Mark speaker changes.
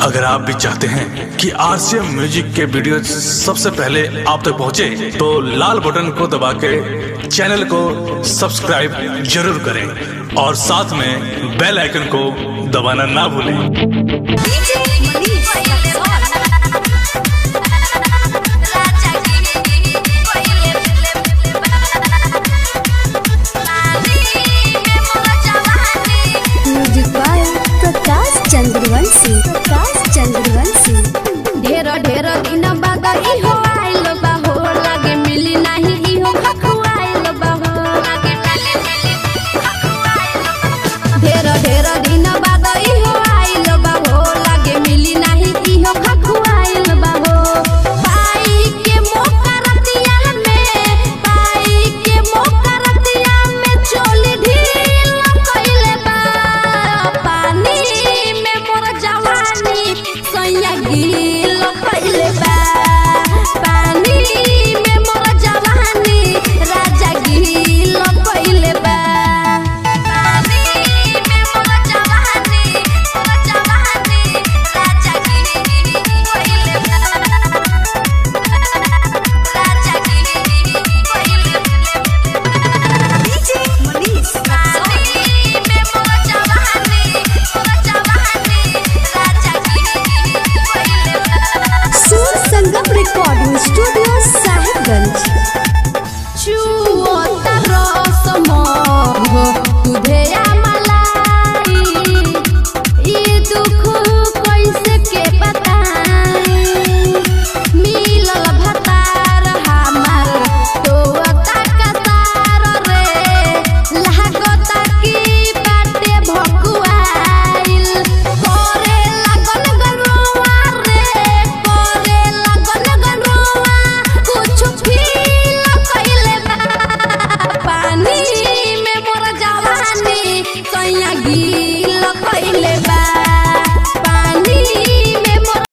Speaker 1: अगर आप भी चाहते हैं कि आरसीएम म्यूजिक के वीडियो सबसे पहले आप तक पहुंचे, तो लाल बटन को दबा के चैनल को सब्सक्राइब जरूर करें और साथ में बेल आइकन को दबाना ना भूलें।
Speaker 2: चंद्रवंशी ढेर ढेर दिन बाद इहो आइल बा हो, लागे मिली नाही इहो खखुआइल बा हो। ढेर ढेर दिन बाद इहो आइल बा हो, लागे मिली नाही इहो खखुआइल बा हो। पाई के मौका रतिया में चोली ढील कइले बा। पानी में मोर जवानी सैया गिल कइले बा। पानी में मोर जवानी राजा गिल कइले बा। पानी में मोर जवानी राजा गिल कइले बा। राजा गिल कइले बा। डीजे मनीष पानी में मोर जवानी राजा गिल कइले बा। सुर संगम रिकॉर्डिंग स्टूडियो साहिबगंज। चुओता रसम हो तुझे मलाई, ई दुख कैसे के बताई। मिलल भतार हमार तोता कतार रे, लागता की बाटे भकुआइल। करे लगन गरुआ रे, करे लगन गरुआ, कुछ फील कइले बा। पानी में मोर जवानी सैया गिल कइले बा।